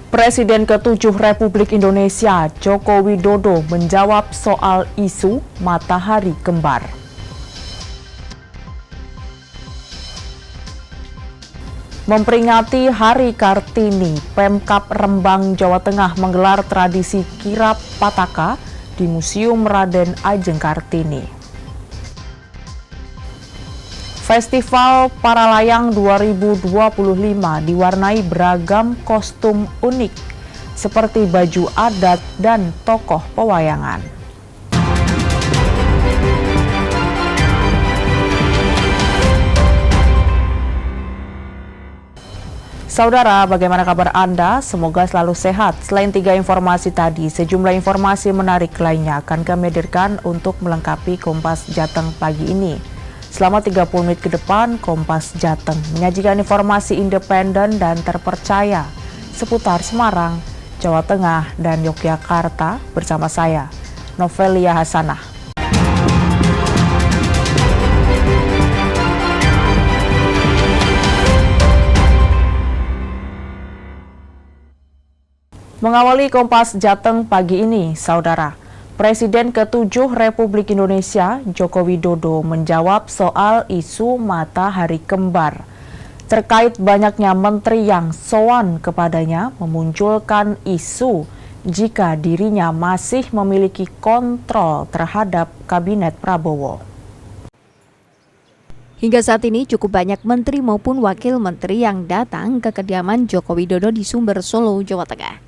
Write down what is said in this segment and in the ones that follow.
Presiden ke-7 Republik Indonesia Joko Widodo menjawab soal isu matahari kembar. Memperingati Hari Kartini, Pemkab Rembang, Jawa Tengah menggelar tradisi kirap pataka di Museum Raden Ajeng Kartini. Festival Paralayang 2025 diwarnai beragam kostum unik seperti baju adat dan tokoh pewayangan. Saudara, bagaimana kabar Anda? Semoga selalu sehat. Selain 3 informasi tadi, sejumlah informasi menarik lainnya akan kami hadirkan untuk melengkapi Kompas Jateng pagi ini. Selama 30 menit ke depan, Kompas Jateng menyajikan informasi independen dan terpercaya seputar Semarang, Jawa Tengah, dan Yogyakarta bersama saya, Novelia Hasanah. Mengawali Kompas Jateng pagi ini, Saudara, Presiden ke-7 Republik Indonesia Joko Widodo menjawab soal isu matahari kembar. Terkait banyaknya menteri yang sowan kepadanya memunculkan isu jika dirinya masih memiliki kontrol terhadap Kabinet Prabowo. Hingga saat ini cukup banyak menteri maupun wakil menteri yang datang ke kediaman Joko Widodo di Sumber, Solo, Jawa Tengah.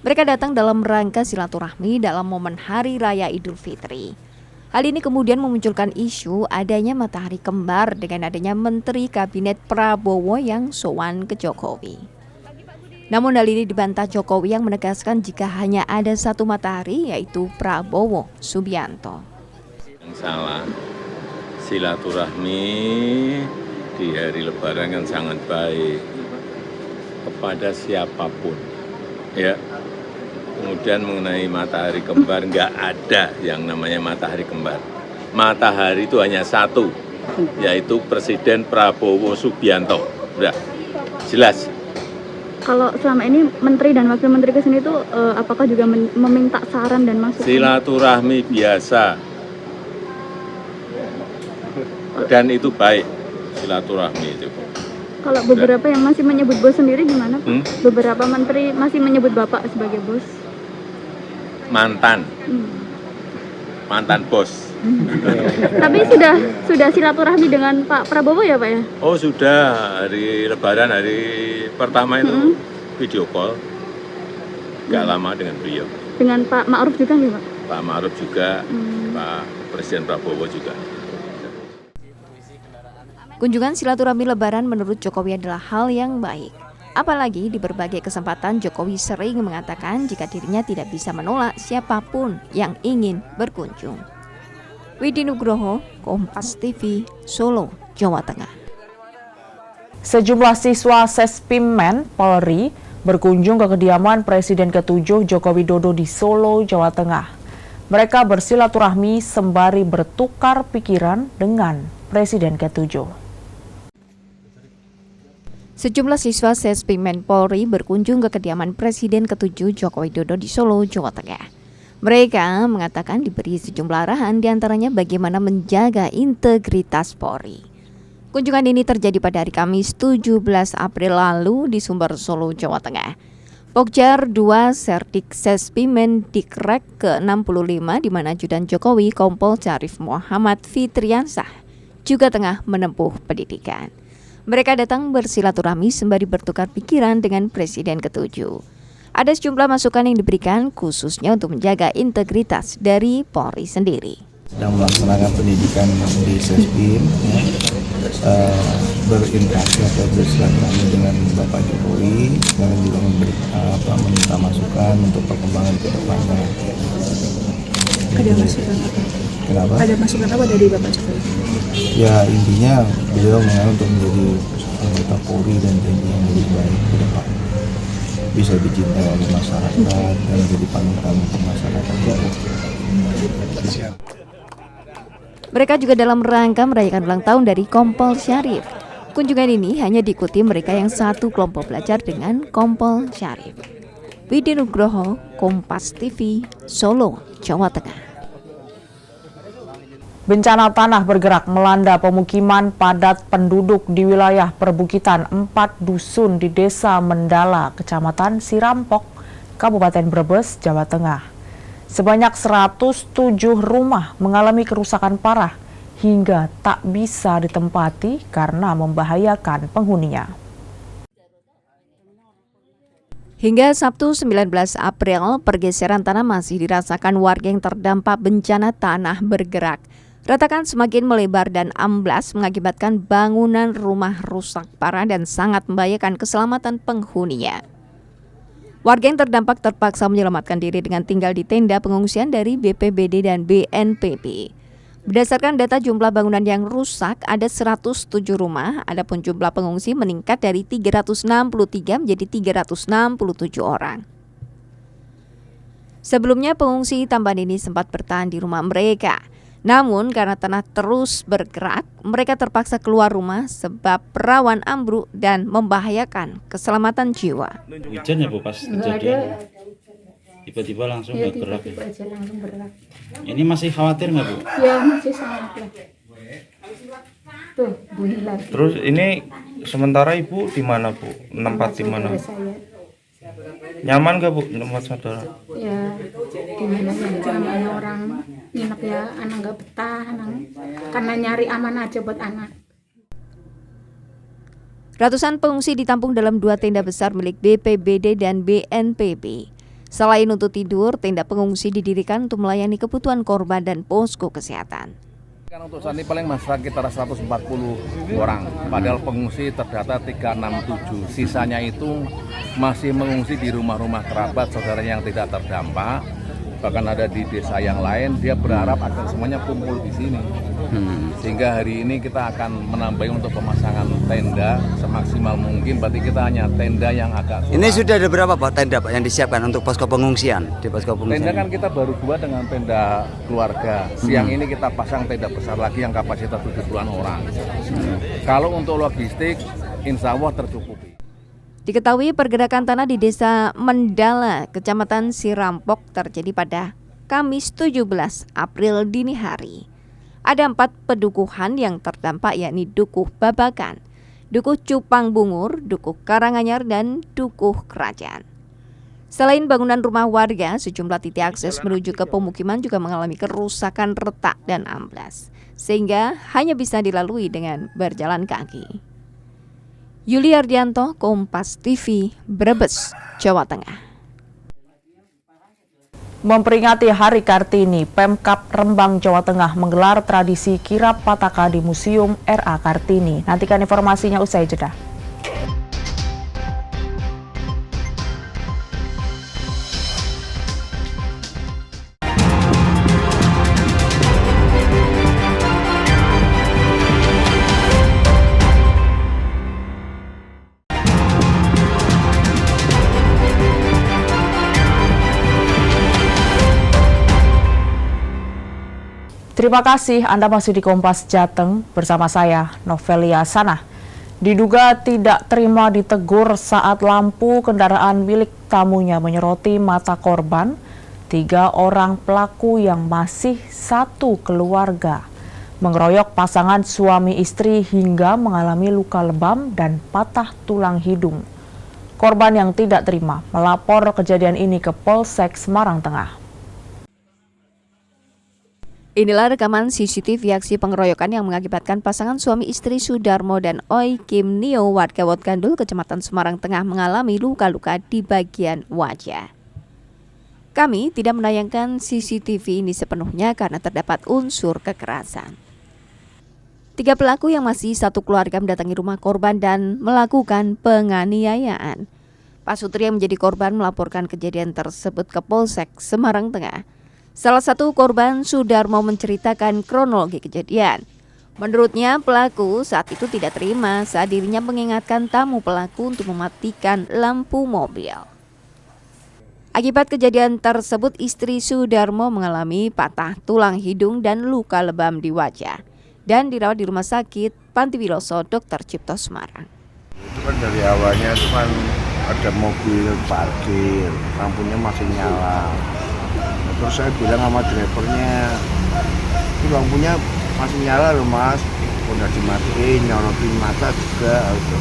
Mereka datang dalam rangka silaturahmi dalam momen Hari Raya Idul Fitri. Hal ini kemudian memunculkan isu adanya matahari kembar dengan adanya Menteri Kabinet Prabowo yang sowan ke Jokowi. Namun hal ini dibantah Jokowi yang menegaskan jika hanya ada satu matahari, yaitu Prabowo Subianto. Yang salah, silaturahmi di hari Lebaran kan sangat baik kepada siapapun, ya. Kemudian mengenai matahari kembar, nggak ada yang namanya matahari kembar. Matahari itu hanya satu, yaitu Presiden Prabowo Subianto. Udah, jelas. Kalau selama ini menteri dan wakil menteri kesini itu apakah juga meminta saran dan masukan? Silaturahmi biasa. Dan itu baik, silaturahmi itu. Kalau beberapa yang masih menyebut bos sendiri gimana, Pak? Beberapa menteri masih menyebut Bapak sebagai bos. Mantan bos. Tapi sudah silaturahmi dengan Pak Prabowo ya, Pak ya? Oh sudah, hari Lebaran hari pertama itu video call, nggak lama dengan beliau. Dengan Pak Ma'ruf juga nih, Pak? Pak Ma'ruf juga, Pak Presiden Prabowo juga. Kunjungan silaturahmi Lebaran menurut Jokowi adalah hal yang baik. Apalagi di berbagai kesempatan Jokowi sering mengatakan jika dirinya tidak bisa menolak siapapun yang ingin berkunjung. Widi Nugroho, Kompas TV, Solo, Jawa Tengah. Sejumlah siswa Sespimen Polri berkunjung ke kediaman Presiden ke-7 Joko Widodo di Solo, Jawa Tengah. Mereka bersilaturahmi sembari bertukar pikiran dengan Presiden ke-7. Sejumlah siswa Sespimen Polri berkunjung ke kediaman Presiden ke-7 Joko Widodo di Solo, Jawa Tengah. Mereka mengatakan diberi sejumlah arahan diantaranya bagaimana menjaga integritas Polri. Kunjungan ini terjadi pada hari Kamis 17 April lalu di Sumber, Solo, Jawa Tengah. Pokjar 2 Serdik Sespimen Dikrek ke-65 di mana Ajudan Jokowi Kompol Syarif Muhammad Fitriansah juga tengah menempuh pendidikan. Mereka datang bersilaturahmi sembari bertukar pikiran dengan Presiden ke-7. Ada sejumlah masukan yang diberikan khususnya untuk menjaga integritas dari Polri sendiri. Sedang melaksanakan pendidikan di Sespim, berinteraksi atau bersilaturahmi dengan Bapak Jokowi, dan juga meminta masukan untuk perkembangan ke depannya. Ada masukan apa? Kenapa? Ada masukan apa dari Bapak Jokowi? Ya intinya beliau mengenai untuk menjadi anggota Polri dan TNI yang lebih baik ke depan, bisa dicintai oleh masyarakat dan menjadi panutan untuk masyarakat. Mereka juga dalam rangka merayakan ulang tahun dari Kompol Syarif. Kunjungan ini hanya diikuti mereka yang satu kelompok belajar dengan Kompol Syarif. Widi Nugroho, Kompas TV, Solo, Jawa Tengah. Bencana tanah bergerak melanda pemukiman padat penduduk di wilayah perbukitan 4 dusun di Desa Mendala, Kecamatan Sirampok, Kabupaten Brebes, Jawa Tengah. Sebanyak 107 rumah mengalami kerusakan parah hingga tak bisa ditempati karena membahayakan penghuninya. Hingga Sabtu 19 April, pergeseran tanah masih dirasakan warga yang terdampak bencana tanah bergerak. Retakan semakin melebar dan amblas mengakibatkan bangunan rumah rusak parah dan sangat membahayakan keselamatan penghuninya. Warga yang terdampak terpaksa menyelamatkan diri dengan tinggal di tenda pengungsian dari BPBD dan BNPB. Berdasarkan data jumlah bangunan yang rusak, ada 107 rumah, adapun jumlah pengungsi meningkat dari 363 menjadi 367 orang. Sebelumnya pengungsi tambahan ini sempat bertahan di rumah mereka. Namun karena tanah terus bergerak, mereka terpaksa keluar rumah sebab rawan ambruk dan membahayakan keselamatan jiwa. Hujan ya Bu pas kejadian? Tiba-tiba langsung bergerak. Tiba-tiba aja langsung bergerak. Ini masih khawatir nggak Bu? Ya masih sangat lah. Tuh Bu Hilal. Terus ini sementara Ibu di mana Bu? Tempat di mana? Saya. Nyaman gak Bu tempat saudara? Ya gimana ya, namanya orang nginep ya, anak nggak betah, anak karena nyari aman aja buat anak. Ratusan pengungsi ditampung dalam 2 tenda besar milik BPBD dan BNPB. Selain untuk tidur, tenda pengungsi didirikan untuk melayani kebutuhan korban dan posko kesehatan. Untuk saat ini paling masyarakat sekitar 140 orang, padahal pengungsi terdata 367. Sisanya itu masih mengungsi di rumah-rumah kerabat saudara yang tidak terdampak, bahkan ada di desa yang lain. Dia berharap agar semuanya kumpul di sini. Sehingga hari ini kita akan menambah untuk pemasangan tenda semaksimal mungkin. Berarti kita hanya tenda yang agak kurang. Ini sudah ada berapa Pak tenda Pak yang disiapkan untuk posko pengungsian di posko pengungsian? Tenda kan kita baru buat dengan tenda keluarga. Siang ini kita pasang tenda besar lagi yang kapasitas 70-an orang. Kalau untuk logistik, insya Allah tercukupi. Diketahui pergerakan tanah di Desa Mendala, Kecamatan Sirampok terjadi pada Kamis 17 April dini hari. Ada 4 pedukuhan yang terdampak yakni Dukuh Babakan, Dukuh Cupang Bungur, Dukuh Karanganyar, dan Dukuh Kerajaan. Selain bangunan rumah warga, sejumlah titik akses menuju ke pemukiman juga mengalami kerusakan retak dan amblas, sehingga hanya bisa dilalui dengan berjalan kaki. Yuli Ardianto, Kompas TV, Brebes, Jawa Tengah. Memperingati Hari Kartini, Pemkab Rembang, Jawa Tengah menggelar tradisi kirap pataka di Museum RA Kartini. Nantikan informasinya usai jeda. Terima kasih Anda masih di Kompas Jateng bersama saya Novelia Sanah. Diduga tidak terima ditegur saat lampu kendaraan milik tamunya menyoroti mata korban, 3 orang pelaku yang masih satu keluarga mengeroyok pasangan suami istri hingga mengalami luka lebam dan patah tulang hidung. Korban yang tidak terima melapor kejadian ini ke Polsek Semarang Tengah. Inilah rekaman CCTV aksi pengeroyokan yang mengakibatkan pasangan suami istri Sudarmo dan Oi Kim Nio warga Wot Gandul, Kecamatan Semarang Tengah mengalami luka-luka di bagian wajah. Kami tidak menayangkan CCTV ini sepenuhnya karena terdapat unsur kekerasan. 3 pelaku yang masih satu keluarga mendatangi rumah korban dan melakukan penganiayaan. Pak Sutri yang menjadi korban melaporkan kejadian tersebut ke Polsek Semarang Tengah. Salah satu korban Sudarmo menceritakan kronologi kejadian. Menurutnya pelaku saat itu tidak terima saat dirinya mengingatkan tamu pelaku untuk mematikan lampu mobil. Akibat kejadian tersebut istri Sudarmo mengalami patah tulang hidung dan luka lebam di wajah dan dirawat di Rumah Sakit Panti Wiloso Dr. Cipto Semarang. Itu kan dari awalnya itu kan ada mobil parkir, lampunya masih nyala. Terus saya bilang sama drivernya, itu lampunya masih nyala loh mas, udah dimatiin, nyorotin mata juga. Gitu.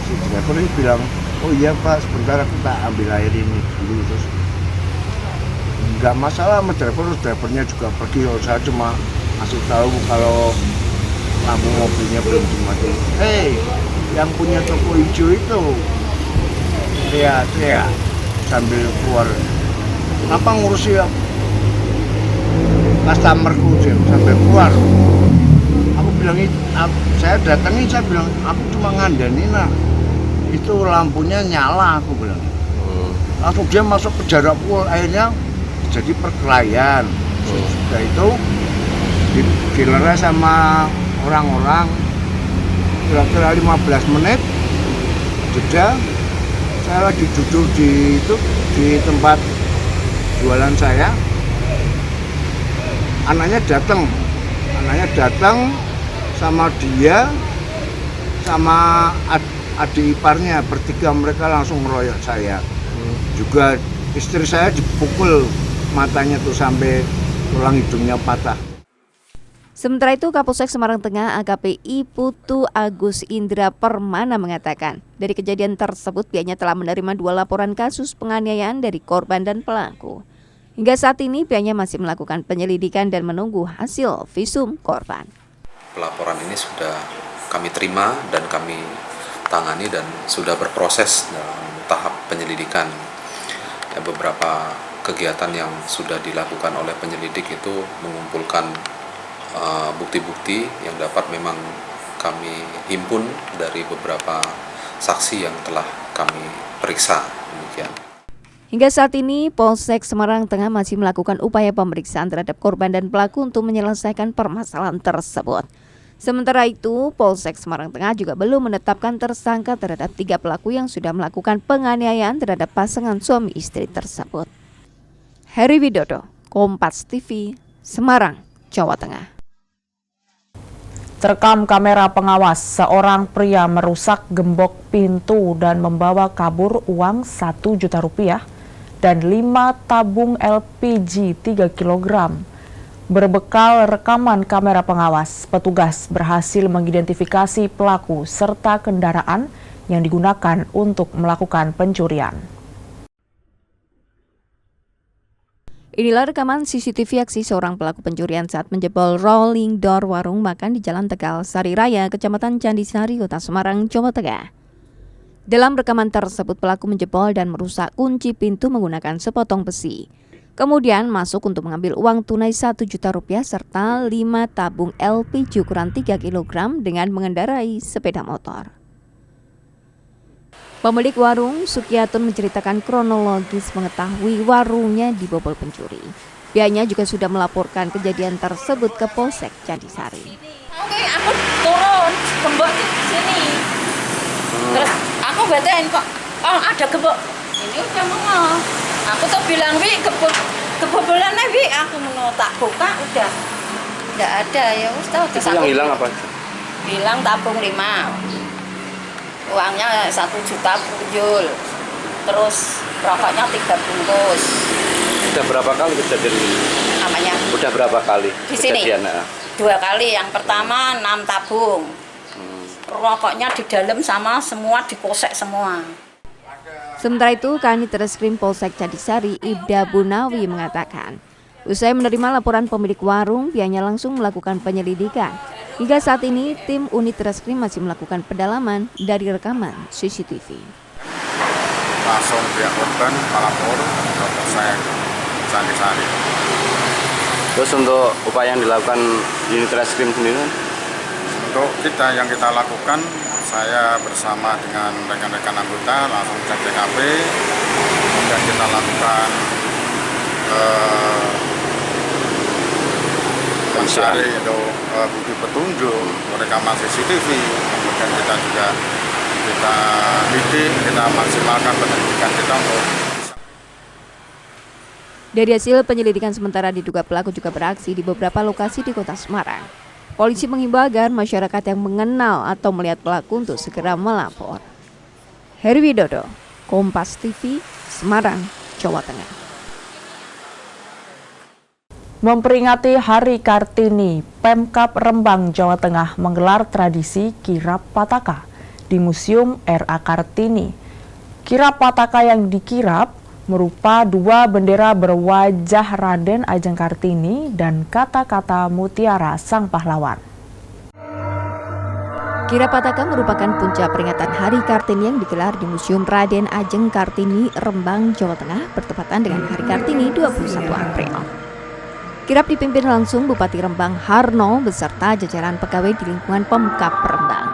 Si driver ini bilang, oh iya pak, sebentar aku tak ambil air ini dulu. Terus nggak masalah sama drivernya juga pergi. Saya cuma kasih tahu kalau lampu mobilnya belum dimatiin. Hei, yang punya toko hijau itu, teriak sambil keluar. Kenapa ngurusi customerku sampai keluar? Aku bilang, saya datangin, saya bilang, aku cuma ngandani nak, itu lampunya nyala, aku bilang. Langsung dia masuk ke jarak pukul, akhirnya jadi perkelahian. Sudah itu dilerai sama orang-orang, kira-kira 15 menit, jeda. Saya lagi duduk di tempat jualan saya. Anaknya datang sama dia sama adik iparnya, bertiga mereka langsung ngeroyok saya. Juga istri saya dipukul matanya tuh sampai tulang hidungnya patah. Sementara itu, Kapolsek Semarang Tengah AKP Putu Agus Indra Permana mengatakan, dari kejadian tersebut pihaknya telah menerima 2 laporan kasus penganiayaan dari korban dan pelaku. Hingga saat ini pihaknya masih melakukan penyelidikan dan menunggu hasil visum korban. Pelaporan ini sudah kami terima dan kami tangani dan sudah berproses dalam tahap penyelidikan. Ya, beberapa kegiatan yang sudah dilakukan oleh penyelidik itu mengumpulkan bukti-bukti yang dapat memang kami himpun dari beberapa saksi yang telah kami periksa. Demikian. Hingga saat ini, Polsek Semarang Tengah masih melakukan upaya pemeriksaan terhadap korban dan pelaku untuk menyelesaikan permasalahan tersebut. Sementara itu, Polsek Semarang Tengah juga belum menetapkan tersangka terhadap 3 pelaku yang sudah melakukan penganiayaan terhadap pasangan suami istri tersebut. Heri Widodo, Kompas TV, Semarang, Jawa Tengah. Terekam kamera pengawas, seorang pria merusak gembok pintu dan membawa kabur uang 1 juta rupiah dan 5 tabung LPG 3 kg. Berbekal rekaman kamera pengawas, petugas berhasil mengidentifikasi pelaku serta kendaraan yang digunakan untuk melakukan pencurian. Inilah rekaman CCTV aksi seorang pelaku pencurian saat menjebol rolling door warung makan di Jalan Tegal Sari Raya, Kecamatan Candisari, Kota Semarang, Jawa Tengah. Dalam rekaman tersebut, pelaku menjebol dan merusak kunci pintu menggunakan sepotong besi. Kemudian masuk untuk mengambil uang tunai 1 juta rupiah serta 5 tabung LPG ukuran 3 kg dengan mengendarai sepeda motor. Pemilik warung, Sukiyatun, menceritakan kronologis mengetahui warungnya dibobol pencuri. Pihaknya juga sudah melaporkan kejadian tersebut ke Polsek Candisari. Oke, aku turun gembok di sini. Terus aku batain kok, oh ada gembok. Ini udah mau. Aku tuh bilang, Wi, kebobolannya Wi, aku mau tak buka udah. Nggak ada ya, Ustaz. Yang hilang apa? Bilang tabung 5. Uangnya 1 juta punjul, terus rokoknya 3 bungkus. Udah berapa kali kejadian ini? Namanya? Udah berapa kali di kejadian? Sini 2 kali. Yang pertama 6 tabung, rokoknya di dalam sama semua dikosek semua. Sementara itu, Kanit Reskrim Polsek Candisari Ibda Bunawi mengatakan, usai menerima laporan pemilik warung, pihaknya langsung melakukan penyelidikan. Hingga saat ini, tim unit reskrim masih melakukan pendalaman dari rekaman CCTV. Langsung pihak korban melapor ke Polsek Candisari. Terus untuk upaya yang dilakukan unit reskrim sendiri? Untuk yang kita lakukan, saya bersama dengan rekan-rekan anggota langsung cek TKP, kemudian kita lakukan mencari bukti petunjuk, rekaman CCTV, kemudian kita juga kita maksimalkan penyelidikan kita untuk. Dari hasil penyelidikan sementara diduga pelaku juga beraksi di beberapa lokasi di Kota Semarang. Polisi menghimbau agar masyarakat yang mengenal atau melihat pelaku untuk segera melapor. Heri Widodo, Kompas TV, Semarang, Jawa Tengah. Memperingati Hari Kartini, Pemkab Rembang, Jawa Tengah menggelar tradisi kirap pataka di Museum R.A. Kartini. Kirap pataka yang dikirap merupa dua bendera berwajah Raden Ajeng Kartini dan kata-kata mutiara sang pahlawan. Kirap pataka merupakan puncak peringatan Hari Kartini yang digelar di Museum Raden Ajeng Kartini, Rembang, Jawa Tengah, bertepatan dengan Hari Kartini 21 April. Kirap dipimpin langsung Bupati Rembang Harno beserta jajaran pegawai di lingkungan Pemkab Rembang.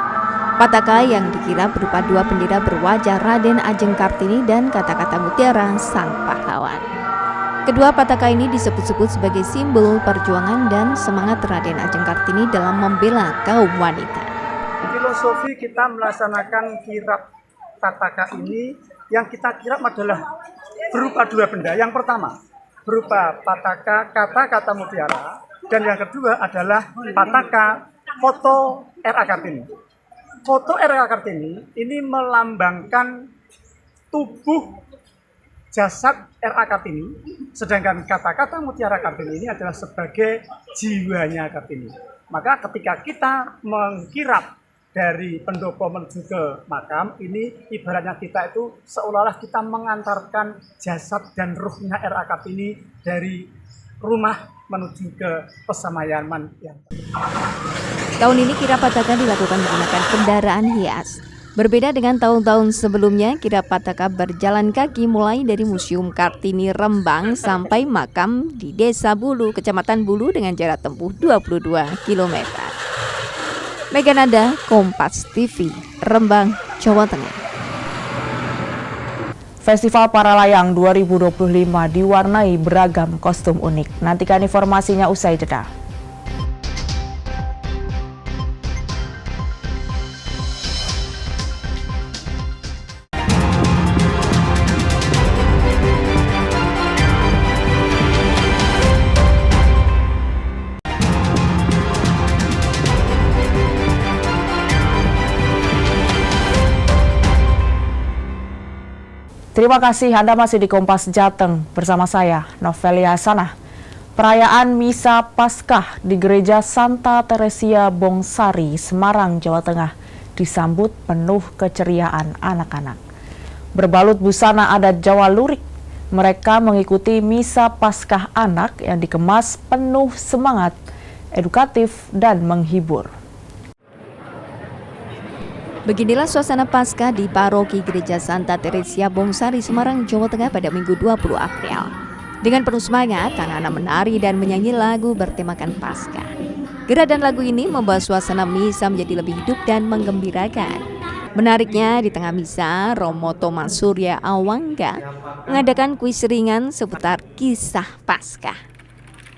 Pataka yang dikirap berupa dua bendera berwajah Raden Ajeng Kartini dan kata-kata mutiara sang pahlawan. Kedua pataka ini disebut-sebut sebagai simbol perjuangan dan semangat Raden Ajeng Kartini dalam membela kaum wanita. Filosofi kita melaksanakan kirap pataka ini, yang kita kirap adalah berupa dua benda. Yang pertama berupa pataka kata-kata mutiara, dan yang kedua adalah pataka foto R.A. Kartini. Foto R.A. Kartini ini melambangkan tubuh jasad R.A. Kartini, sedangkan kata-kata mutiara Kartini ini adalah sebagai jiwanya Kartini. Maka ketika kita mengkirap dari pendopo menuju ke makam, ini ibaratnya kita itu seolah-olah kita mengantarkan jasad dan ruhnya R.A. Kartini dari rumah menuju ke pesamayaman. Tahun ini kirap pataka dilakukan menggunakan kendaraan hias. Berbeda dengan tahun-tahun sebelumnya, kirap pataka berjalan kaki mulai dari Museum Kartini Rembang sampai makam di Desa Bulu, Kecamatan Bulu dengan jarak tempuh 22 km. Meganada, Kompas TV, Rembang, Jawa Tengah. Festival Paralayang 2025 diwarnai beragam kostum unik. Nantikan informasinya usai jeda. Terima kasih Anda masih di Kompas Jateng bersama saya, Novelia Hasanah. Perayaan Misa Paskah di Gereja Santa Teresia Bongsari, Semarang, Jawa Tengah disambut penuh keceriaan anak-anak. Berbalut busana adat Jawa lurik, mereka mengikuti Misa Paskah anak yang dikemas penuh semangat, edukatif, dan menghibur. Beginilah suasana Paskah di Paroki Gereja Santa Teresia Bongsari, Semarang, Jawa Tengah pada Minggu 20 April. Dengan penuh semangat, anak-anak menari dan menyanyi lagu bertemakan Paskah. Gerak dan lagu ini membuat suasana misa menjadi lebih hidup dan menggembirakan. Menariknya, di tengah misa, Romo Thomas Surya Awangga mengadakan kuis ringan seputar kisah Paskah.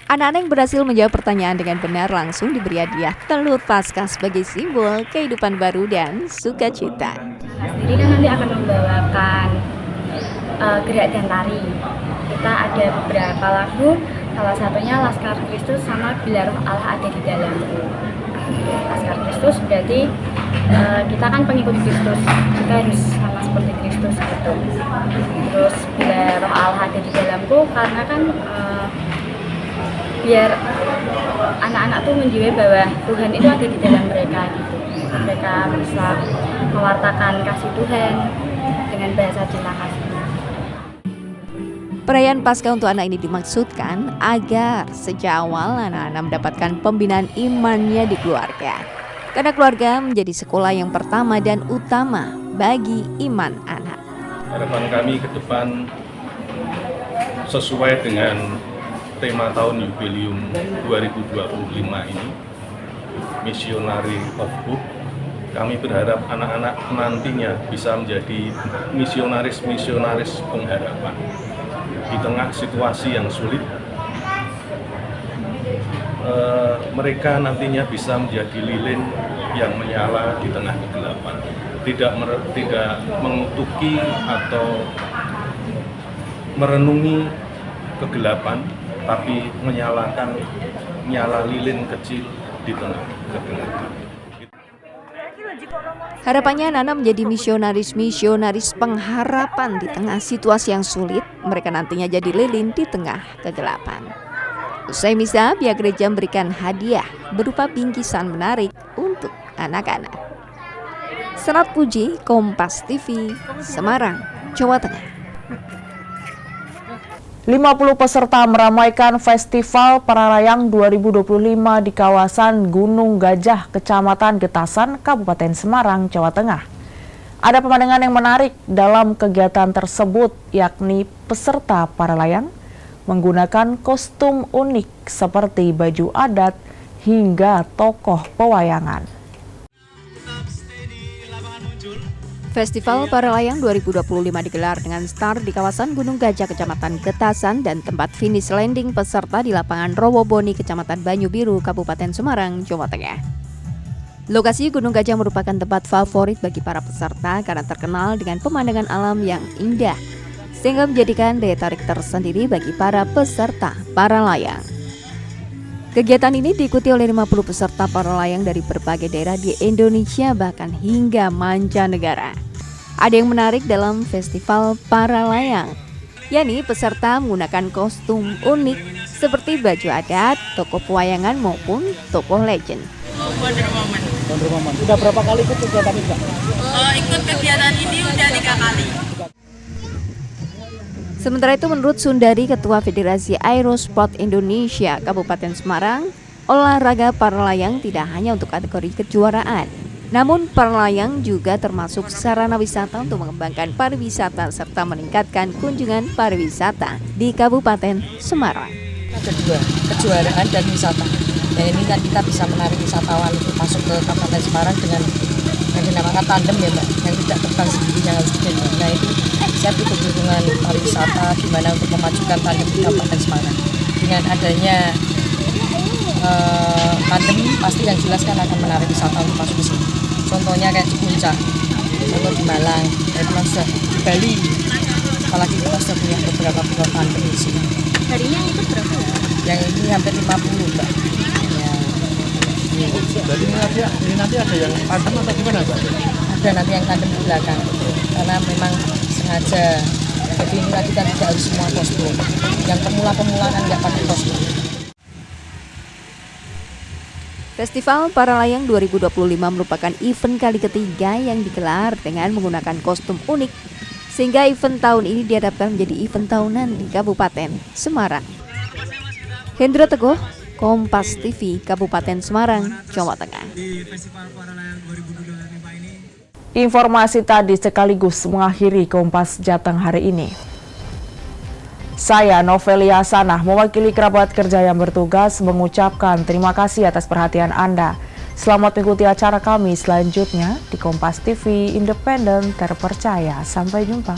Anak-anak yang berhasil menjawab pertanyaan dengan benar langsung diberi hadiah telur Paskah sebagai simbol kehidupan baru dan sukacita. Sendiri kan nanti akan membawakan gerak dan tari. Kita ada beberapa lagu, salah satunya Laskar Kristus sama Bila Roh Allah Ada di Dalamku. Laskar Kristus berarti kita kan pengikut Kristus, kita harus sama seperti Kristus gitu. Terus Bila Roh Allah Ada di Dalamku karena kan biar anak-anak tuh menjiwai bahwa Tuhan itu ada di dalam mereka gitu. Mereka bisa mewartakan kasih Tuhan dengan bahasa cinta kasih. Perayaan Paskah untuk anak ini dimaksudkan agar sejak awal anak-anak mendapatkan pembinaan imannya di keluarga. Karena keluarga menjadi sekolah yang pertama dan utama bagi iman anak. Harapan kami ke depan sesuai dengan tema tahun jubileum 2025 ini, Missionary of Hope. Kami berharap anak-anak nantinya bisa menjadi misionaris-misionaris pengharapan. Di tengah situasi yang sulit, mereka nantinya bisa menjadi lilin yang menyala di tengah kegelapan. Tidak mengutuki atau merenungi kegelapan, tapi nyala lilin kecil di tengah kegelapan. Harapannya anak-anak menjadi misionaris pengharapan di tengah situasi yang sulit. Mereka nantinya jadi lilin di tengah kegelapan. Usai misa, pihak gereja memberikan hadiah berupa bingkisan menarik untuk anak-anak. Serat Puji, Kompas TV, Semarang, Jawa Tengah. 50 peserta meramaikan Festival Paralayang 2025 di kawasan Gunung Gajah, Kecamatan Getasan, Kabupaten Semarang, Jawa Tengah. Ada pemandangan yang menarik dalam kegiatan tersebut, yakni peserta paralayang menggunakan kostum unik seperti baju adat hingga tokoh pewayangan. Festival Paralayang 2025 digelar dengan start di kawasan Gunung Gajah, Kecamatan Getasan, dan tempat finish landing peserta di lapangan Rowoboni, Kecamatan Banyu Biru, Kabupaten Semarang, Jawa Tengah. Lokasi Gunung Gajah merupakan tempat favorit bagi para peserta karena terkenal dengan pemandangan alam yang indah, sehingga menjadikan daya tarik tersendiri bagi para peserta paralayang. Kegiatan ini diikuti oleh 50 peserta paralayang dari berbagai daerah di Indonesia bahkan hingga mancanegara. Ada yang menarik dalam festival paralayang, yakni peserta menggunakan kostum unik seperti baju adat, tokoh pewayangan maupun tokoh legend. Wonder Woman. Udah berapa kali ikut kegiatan ini, Kak? Ikut kegiatan ini udah 3 kali. Sementara itu menurut Sundari, Ketua Federasi Aerosport Indonesia Kabupaten Semarang, olahraga paralayang tidak hanya untuk kategori kejuaraan, namun paralayang juga termasuk sarana wisata untuk mengembangkan pariwisata serta meningkatkan kunjungan pariwisata di Kabupaten Semarang. Ada 2, kejuaraan dan wisata. Dan ini kan kita bisa menarik wisatawan untuk masuk ke Kabupaten Semarang dengan yang dinamakan tandem ya Mbak, yang tidak terbang sendiri, yang harus digendong. Nah itu siap ikut dukungan pariwisata gimana untuk memajukan tandem di Kabupaten Semarang. Dengan adanya tandem pasti yang jelas kan akan menarik wisata untuk masuk ke sini. Contohnya kayak di Puncak, contoh di Malang, dan sudah di Bali. Apalagi kita sudah punya beberapa pilot tandem di sini. Harinya itu berapa? Yang ini hampir 50 Mbak. Jadi nanti ada yang tandem atau gimana, Mbak? Ada nanti yang tandem di belakang, karena memang sengaja. Jadi ini kita tidak harus semua kostum. Yang pemula kan nggak pakai kostum. Festival Paralayang 2025 merupakan event kali ketiga yang digelar dengan menggunakan kostum unik, sehingga event tahun ini diharapkan menjadi event tahunan di Kabupaten Semarang. Hendra Teguh, Kompas TV, Kabupaten Semarang, Jawa Tengah. Informasi tadi sekaligus mengakhiri Kompas Jateng hari ini. Saya Novelia Sanah mewakili kerabat kerja yang bertugas mengucapkan terima kasih atas perhatian Anda. Selamat mengikuti acara kami selanjutnya di Kompas TV Independen Terpercaya. Sampai jumpa.